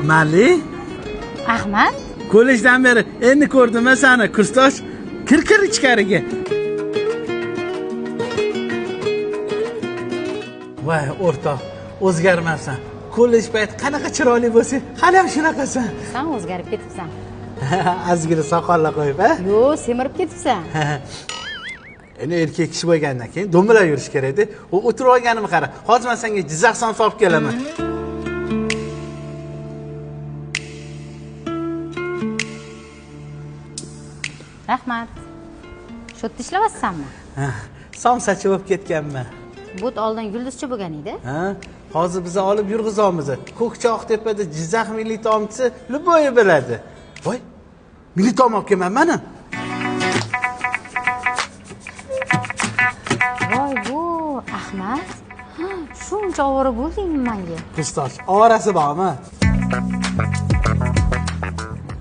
Mali? Ahmad? Kollejdan beri endi ko'rdim seni, kursdosh. Kir ichkariga. Voy, o'rtoq, o'zgarmabsan. Kollej payti qanaqa chiroyli bo'lsa, hali ham shunaqasan. Sen o'zgarib ketibsan. Azgina soqollar qo'yib, ha? Yo'q, semirib ketibsan. Endi erkak kishi bo'lgandan keyin do'mbilab yurish kerak-da. O'tirib olganimni qara. Hozir men senga Jizzaxdan solib kelaman. Rahmat. Shu ishlayapsanmi? Somsachi bo'lib ketganman. But oldin yulduzchi bo'lgan edi. Ha, hozir bizni olib yurg'izamiz. Ko'kchoqtepada Jizzax milliy taomchisi Luboy biladi. Voy, milliy taom olib kelman mana. Voy, bu Ahmad. Shuncha ovora bo'ldingmi menga? Kustosh, ovorasi bormi?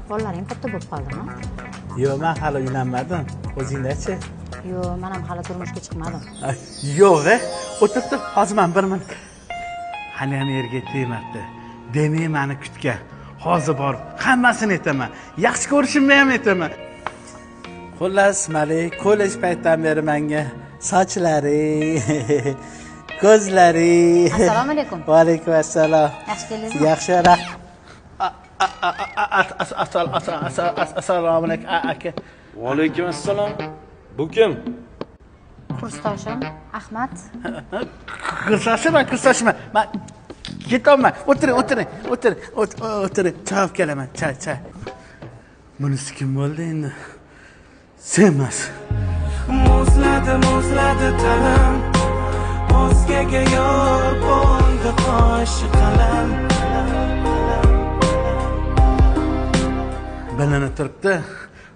Qo'llaring katta bo'lib qoldimi? Yo'q, men hali uylanmadim. O'zingdachi? Yo'q, men ham hali turmushga chiqmadim. Yo'q, o'tirib, hozir men bir minut. Hali ham yerga tegmabdi. Demak, meni kutgan. Hozir borib hammasini aytaman. Yaxshi ko'rishimni ham aytaman. Xullas, Malik, kollej paytdan beri menga sochlari, ko'zlari. Assalomu alaykum. Va alaykum assalom. Yaxshi keldingizmi? Yaxshi, assalomu alaykum aka. Va alaykum assalom. Bu kim? Kursdoshim Ahmad. Kursoshim. Men ketolman. O'tiring. Choy olib kelaman. Choy. Bunisi kim bo'ldi endi? Senmas. Muzladi talam. O'zgaga yor bo'ldi qoshi qalam. Bilinib turibdi.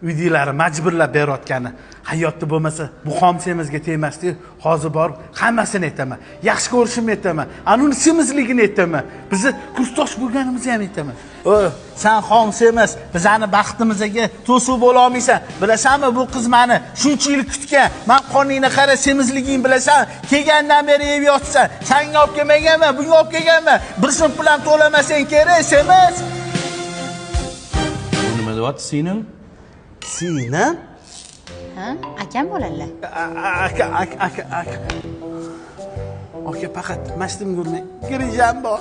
Uydiklari majburlab berayotgani. Hayotda bo'lmasa, bu xomsemizga tegmasdi. Hozir borib hammasini aytaman. Yaxshi ko'rishimni aytaman. Anuni semizligini aytaman. Bizni kursdosh bo'lganimizni ham aytaman. Sen xomsemiz, bizani baxtimizga to'siq bo'la olmaysan. Bilasanmi, bu qiz meni shuncha yil kutgan. Men qoningni qara, semizligingni bilasan. Kelgandan beri yeb yotsan. Senga olib kelmaganman, bunga olib kelganman. Bir so'm bilan to'lamasang kerak, semiz. Bu nima deyapti singlim? Singlim? Ha? Akam bo'ladilar. Aka. Aka faqat mashtim ko'rmay. Girijam bor.